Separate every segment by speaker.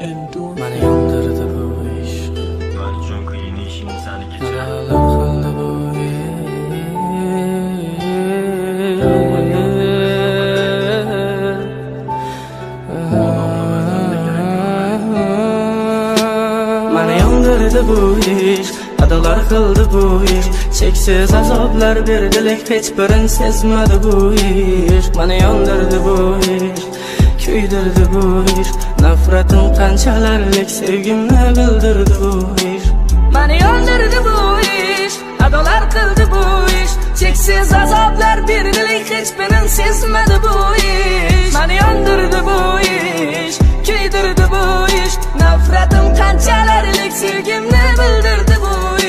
Speaker 1: Məni yandırdı bu iş.
Speaker 2: Ben çünkü yeni işin seni geçer.
Speaker 1: Məni qıldı bu Məni yandırdı bu iş. Adalar qıldı bu iş. Çeksiz azablar verdilik, heç birin sezmedi bu iş. Məni yandırdı bu iş. Küydürdü bu iş. Nafretin qanchalarlik sevgimni bildirdi bu ish. Məni yandırdı bu ish. Adalar qildi bu ish. Cheksiz azoblar berdilik, hech birin sezmadi bu ish. Məni yandırdı bu ish. Küydürdü bu ish. Nafretin qanchalarlik sevgimni bildirdi bu ish.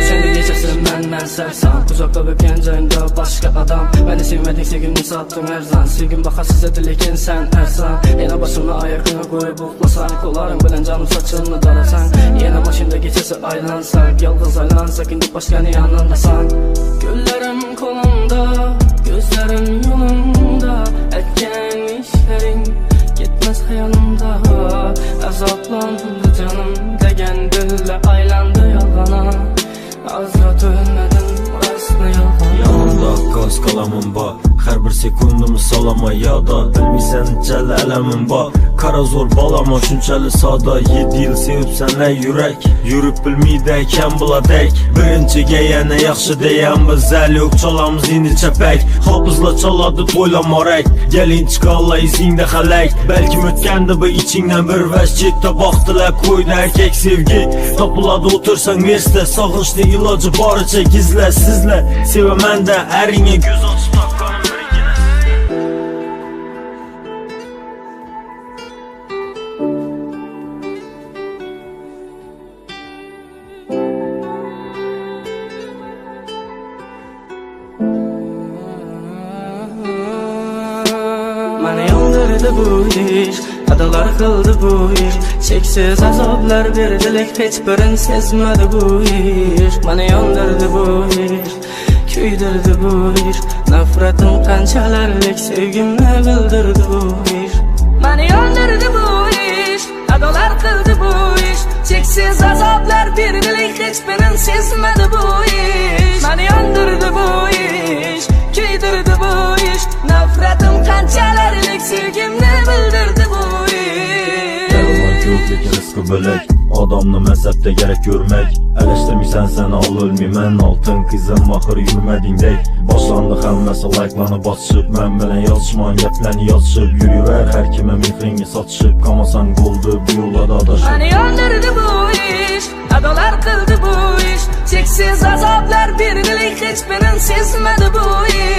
Speaker 1: Şimdi geçesin benden sersan, uzakta öpken canımda başka adam. Beni sevmedin, sevgimni sattın her zaman. Sevgim bakasız edilekin sen ersan. Yine başımı ayakına koyup buklasan, kollarım bilen canım saçını darasan. Yine başımda geçesi aylansak, yalnız aylansak, indi başkanı yanındasan. Güllerim kolumda, gözlerim yolunda, etken işlerin gitmez hayalımda. Azaplandı canım degen dille aylandı yalana. Azrat ölmedim, aslında yalan.
Speaker 2: Yanımda qaz qalamım var, hər bir sekundumu salama yada. Bilmirsən necəli ələmin var, kara zor balama şunçəli sada. 7 yıl sevib sənə yürək, yürüb bilmidəkən buladək. Birinciga yana yaxşı deyən biz əl yox, çalamız indi çəpək. Hafızla çaladı toylamarək, gəlin çıxalla izində xələk. Bəlkə ötkəndi bu içindən bir vəşkitdə baxdılar koydu erkek sevgi. Tapıladı otursan versə, sağınçlı ilacı barıca gizlə sizlə. Sevəmən də ərinə göz açıb taqqanım bir yenə.
Speaker 1: Məni yandırdı bu iş. Adalar qıldı bu iş. Cheksiz azoblar berdilik, hech birin sezmadi bu ish. Məni yandırdı bu ish. Küydürdü bu ish. Nafretin qanchalarlik sevgimni bildirdi bu ish. Məni yandırdı bu ish. Adalar qildi bu ish. Cheksiz azoblar berdilik, hech birin sezmadi bu ish. Məni yandırdı bu ish. Küydürdü bu ish. Nafretin qanchalarlik sevgimni bildirdi bu ish.
Speaker 2: Dərman yox, lekin rızqı bölək. Adamlı məzəbdə gərək görmək. Ələşdirmirsən sən al ölməyəm. Altın qızım axır yürmədingdək. Başlandı xəmməsə layıqlanıb açışıb. Mən bilən yazışman gəpləni yazışıb. Yürüyər hər kimə mixringi satışıb. Qamasan qoldu bu yola da adaşıb.
Speaker 1: Məni yandırdı bu ish. Adalar qıldı bu ish. Cheksiz azoblar berdilik, hech birin sezmadi bu ish.